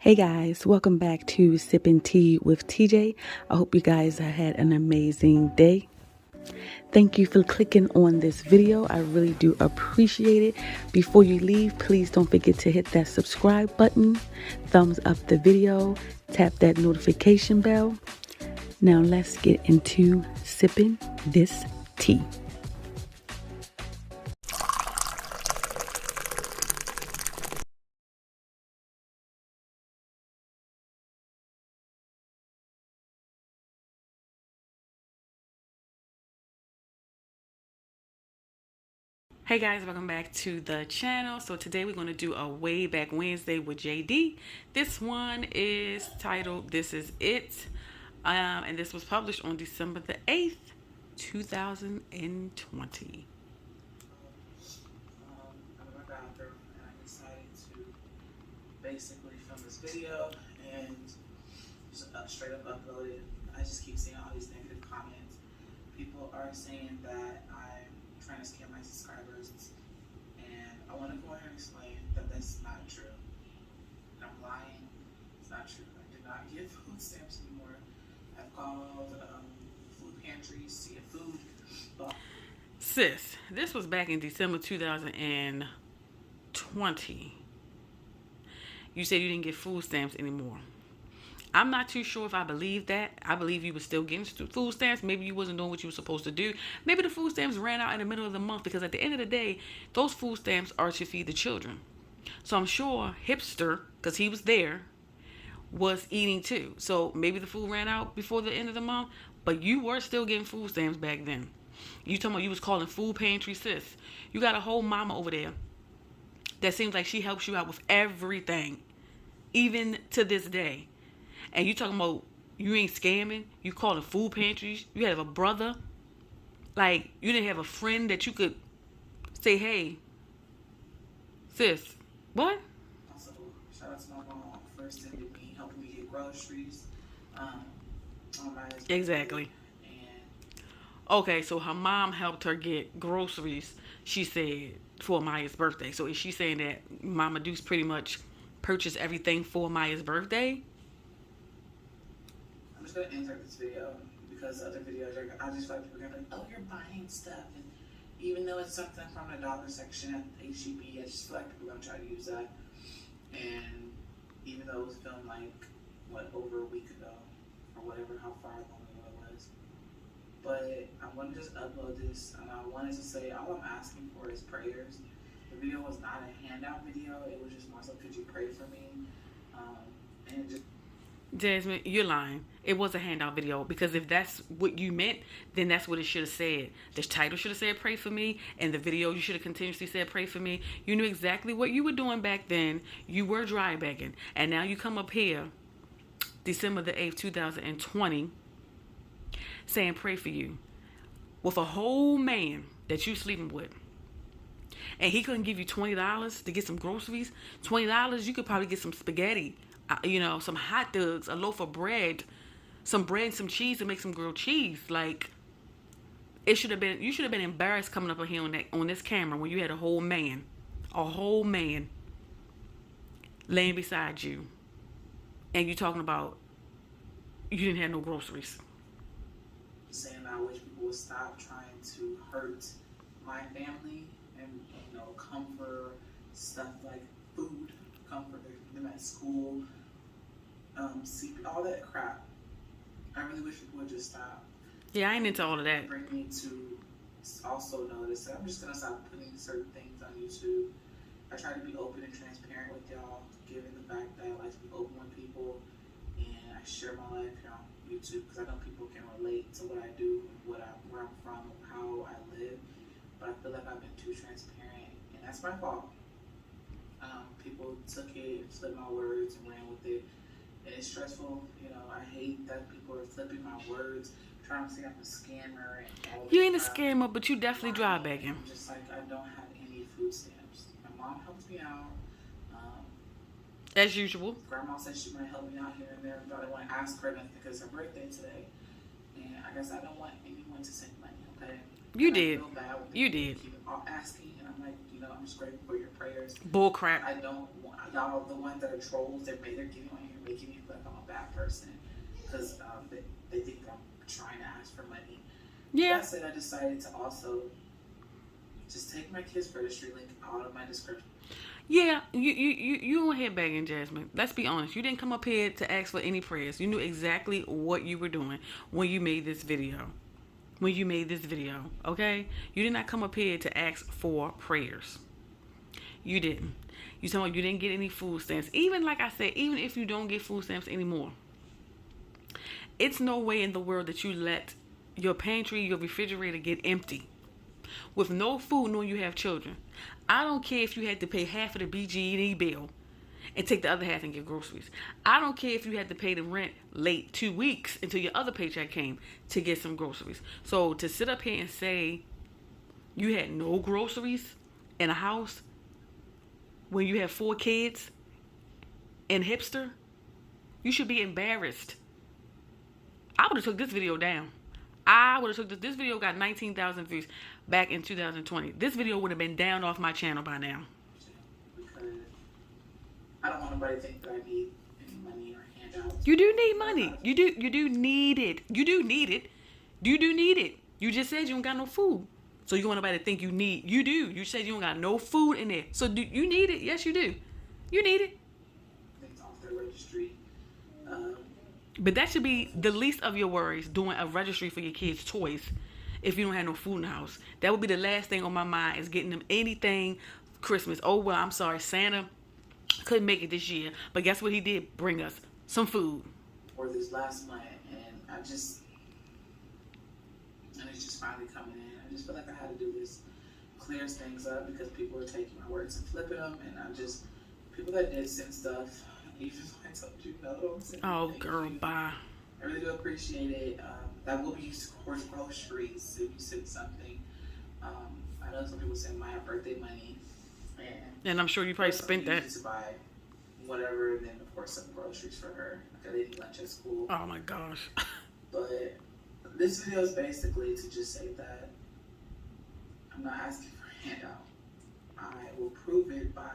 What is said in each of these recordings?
Hey guys, welcome back to Sipping Tea with TJ. I hope you guys have had an amazing day. Thank you for clicking on this video. I really do appreciate it. Before you leave, please don't forget to hit that subscribe button, thumbs up the video, tap that notification bell. Now let's get into sipping this tea. Hey guys, welcome back to the channel. So today we're going to do a way back Wednesday with JD. This one is titled This Is It. And this was published on December the 8th, 2020. I'm in my bathroom and I decided to basically film this video and just straight up upload it. I just keep seeing all these negative comments. People are saying that I'm trying to scam my subscribers, and I want to go ahead and explain that that's not true. I'm lying. It's not true. I do not get food stamps anymore. I've called food pantries to get food. Sis, this was back in December 2020. You said you didn't get food stamps anymore. I'm not too sure if I believe that. I believe you were still getting food stamps. Maybe you wasn't doing what you were supposed to do. Maybe the food stamps ran out in the middle of the month, because at the end of the day, those food stamps are to feed the children. So I'm sure Hipster, because he was there, was eating too. So maybe the food ran out before the end of the month, but you were still getting food stamps back then. You talking about you was calling food pantry, sis. You got a whole mama over there that seems like she helps you out with everything, even to this day. And you talking about you ain't scamming, you calling food pantries, you have a brother, like you didn't have a friend that you could say, hey, sis, what? Also, shout out to my mom for sending me, helping me get groceries on my birthday. Exactly. Okay, so her mom helped her get groceries, she said, for Maya's birthday. So is she saying that Mama Deuce pretty much purchased everything for Maya's birthday? I'm just going to insert this video because other videos, I just feel like people are going to be like, oh, you're buying stuff. And even though it's something from the dollar section at HEB, I just feel like people are going to try to use that. And even though it was filmed like, over a week ago, or whatever, how far along ago it was. But I wanted to just upload this, and I wanted to say all I'm asking for is prayers. The video was not a handout video. It was just more so, could you pray for me? And just... Jasmine, you're lying. It was a handout video, because if that's what you meant, then that's what it should have said. The title should have said pray for me, and the video you should have continuously said pray for me. You knew exactly what you were doing back then. You were dry bagging, and now you come up here December the 8th, 2020, saying pray for you with a whole man that you sleeping with, and he couldn't give you $20 to get some groceries. $20, you could probably get some spaghetti, some hot dogs, a loaf of bread, some cheese to make some grilled cheese. Like, you should have been embarrassed coming up here on this camera when you had a whole man laying beside you, and you talking about you didn't have no groceries. Saying I wish people would stop trying to hurt my family and come for stuff like food, come for them at school, all that crap. I really wish people would just stop. Yeah, I ain't into all of that. Bring me to also notice that I'm just gonna stop putting certain things on YouTube. I try to be open and transparent with y'all, given the fact that I like to be open with people, and I share my life here on YouTube because I know people can relate to what I do, where I'm from, how I live. But I feel like I've been too transparent, and that's my fault. People took it, flipped my words, and ran with it, and it's stressful. I hate that people are flipping my words, trying to say I'm a scammer. And all you ain't a scammer, but you definitely dry bagging. I'm just like, I don't have any food stamps. My mom helps me out. As usual. Grandma said she's going to help me out here and there, but I want to ask her nothing because it's her birthday today. And I guess I don't want anyone to send money, okay? You did. You did. Keep asking, and I'm like, do I'm just grateful for your prayers. Bull crap. I don't want y'all, the ones that are trolls, they're getting on here making me feel like I'm a bad person because they think I'm trying to ask for money. Yeah. That said, I decided to also just take my kids' registry link out of my description. Yeah, you on here begging, Jasmine. Let's be honest. You didn't come up here to ask for any prayers. You knew exactly what you were doing when you made this video. Okay? You did not come up here to ask for prayers. You didn't. You told me you didn't get any food stamps. Even like I said, even if you don't get food stamps anymore, it's no way in the world that you let your pantry, your refrigerator get empty with no food knowing you have children. I don't care if you had to pay half of the BG&E bill and take the other half and get groceries. I don't care if you had to pay the rent late 2 weeks until your other paycheck came to get some groceries. So to sit up here and say you had no groceries in a house when you have 4 kids and hipster, you should be embarrassed. I would have took this video down. This video got 19,000 views back in 2020. This video would have been down off my channel by now. Because I don't want nobody to think that I need any money or handouts. You do need money. You do need it. You do need it. You just said you don't got no food. So you want nobody to think you need. You do. You said you don't got no food in there. So do you need it? Yes, you do. You need it. Things off their registry. But that should be the least of your worries, doing a registry for your kids' toys if you don't have no food in the house. That would be the last thing on my mind, is getting them anything Christmas. Oh, well, I'm sorry, Santa couldn't make it this year. But guess what he did? Bring us some food. Or this last month, and it's just finally coming in. I just feel like I had to do this, clears things up, because people are taking my words and flipping them, and people that did send stuff, even though I told you no, I'm sending. Oh, girl, bye. I really do appreciate it. That will be used towards groceries if you send something. I know some people send my birthday money, and I'm sure you probably spent that to buy whatever, and then of course some groceries for her, like a lady lunch at school. Oh my gosh. But this video is basically to just say that I'm not asking for a handout. I will prove it by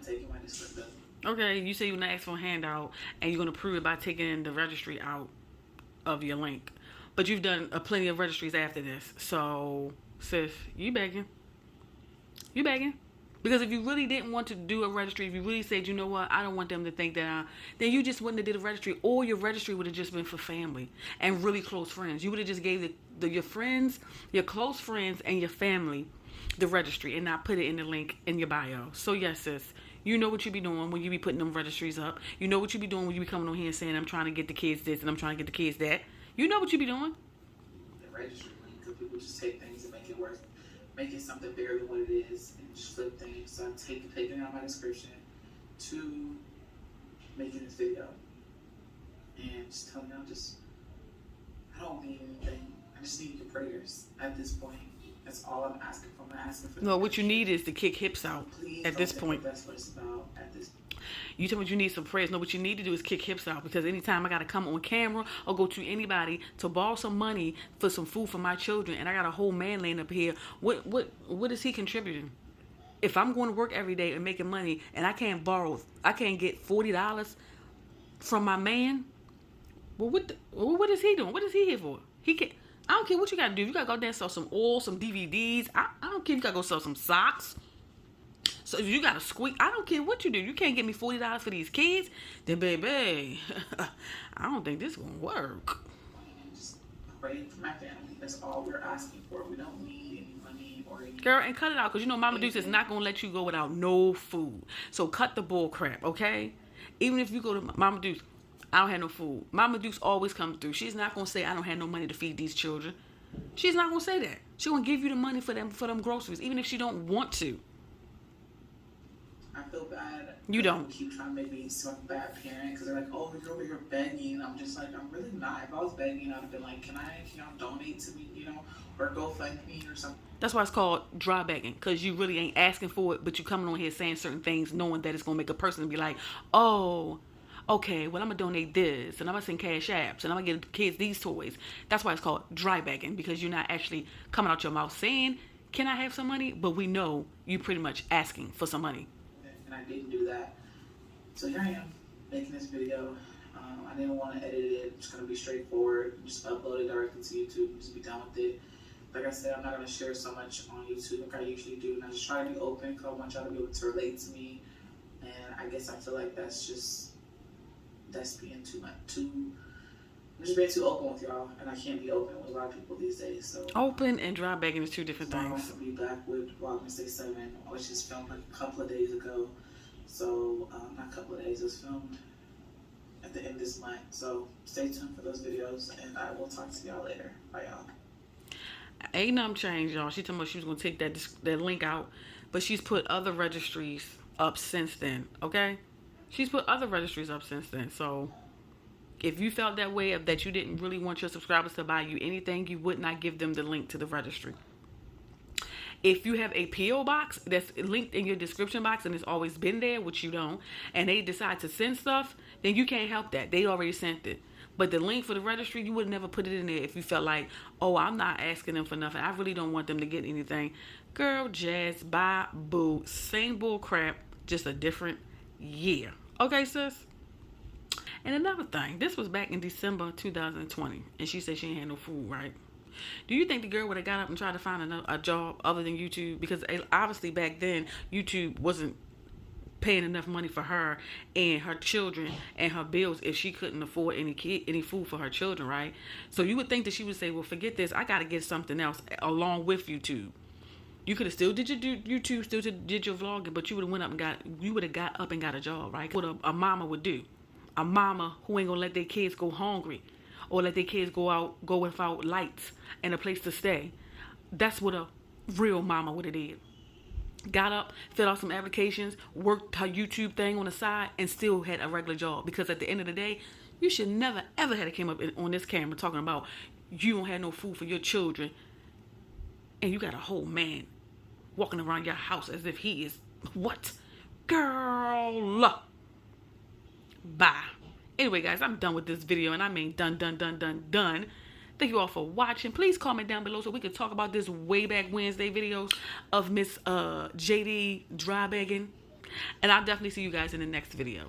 taking my description. Okay, you say you're not asking for a handout, and you're going to prove it by taking the registry out of your link. But you've done plenty of registries after this. So, sis, you begging. Because if you really didn't want to do a registry, if you really said, you know what, I don't want them to think that then you just wouldn't have did a registry, or your registry would have just been for family and really close friends. You would have just gave your friends, your close friends, and your family the registry and not put it in the link in your bio. So, yes, sis. You know what you be doing when you be putting them registries up. You know what you be doing when you be coming on here and saying, I'm trying to get the kids this and I'm trying to get the kids that. You know what you be doing. The registry link, because people just take things and make it worse, make it something bigger than what it is, and just flip things. So I'm taking it out of my description to making this video. And just telling y'all, I don't need anything. I just need your prayers at this point. That's all I'm asking for. I'm not asking for. No, what you need is to kick hips out. Please at this point. That's what it's about at this point. You tell me you need some prayers. No, what you need to do is kick hips out, because anytime I got to come on camera or go to anybody to borrow some money for some food for my children, and I got a whole man laying up here, what is he contributing? If I'm going to work every day and making money and I can't get $40 from my man, well, what is he doing? What is he here for? He can't. I don't care what you got to do. You got to go there and sell some oil, some DVDs. I don't care if you got to go sell some socks. So if you got to squeak, I don't care what you do. You can't get me $40 for these kids. Then, baby, I don't think this is going to work. Just pray for my family. That's all we're asking for. We don't need any money or any... Girl, and cut it out, because you know Mama Deuce is not going to let you go without no food. So cut the bull crap, okay? Even if you go to Mama Deuce, I don't have no food. Mama Deuce always comes through. She's not going to say, I don't have no money to feed these children. She's not going to say that. She's going to give you the money for them groceries, even if she don't want to. I feel bad. You don't. Keep trying to make me some bad parent, because they're like, oh, you're over here begging. I'm just like, I'm really not. If I was begging, I'd have been like, can y'all donate to me, or go fund me or something. That's why it's called dry begging, because you really ain't asking for it, but you coming on here saying certain things, knowing that it's going to make a person be like, oh, okay, well, I'm going to donate this, and I'm going to send cash apps, and I'm going to get kids these toys. That's why it's called dry begging, because you're not actually coming out your mouth saying, can I have some money? But we know you pretty much asking for some money. And I didn't do that. So here I am making this video. I didn't want to edit it. It's going to be straightforward. Just upload it directly to YouTube. Just be done with it. Like I said, I'm not going to share so much on YouTube like I usually do. And I just try to be open because I want y'all to be able to relate to me. And I guess I feel like that's being too much. I'm just being too open with y'all. And I can't be open with a lot of people these days. So open and dry bagging is two different things. I'll be back with Vlogmas Day 7, which is filmed like a couple of days ago. So, not a couple of days, it was filmed at the end of this month. So, stay tuned for those videos, and I will talk to y'all later. Bye, y'all. Ain't nothing changed, y'all. She told me she was going to take that link out, but she's put other registries up since then, okay? She's put other registries up since then. So, if you felt that way, that you didn't really want your subscribers to buy you anything, you would not give them the link to the registry. If you have a P.O. box that's linked in your description box and it's always been there, which you don't, and they decide to send stuff, then you can't help that. They already sent it. But the link for the registry, you would never put it in there if you felt like, oh, I'm not asking them for nothing. I really don't want them to get anything. Girl, Jazz, bye, boo. Same bull crap, just a different year. Okay, sis? And another thing, this was back in December 2020, and she said she ain't had no food, right? Do you think the girl would have got up and tried to find a job other than YouTube? Because obviously back then, YouTube wasn't paying enough money for her and her children and her bills if she couldn't afford any food for her children, right? So you would think that she would say, well, forget this. I got to get something else along with YouTube. You could have still did your YouTube, still did your vlogging, but you would have got up and got a job, right? What a mama would do. A mama who ain't going to let their kids go hungry or let their kids go without lights and a place to stay. That's what a real mama would have did. Got up, filled out some applications, worked her YouTube thing on the side, and still had a regular job. Because at the end of the day, you should never, ever have came up on this camera talking about you don't have no food for your children, and you got a whole man walking around your house as if he is, what? Girl. Bye. Anyway, guys, I'm done with this video, and I mean done. Thank you all for watching. Please comment down below so we can talk about this way back Wednesday videos of Miss JD dry bagging. And I'll definitely see you guys in the next video.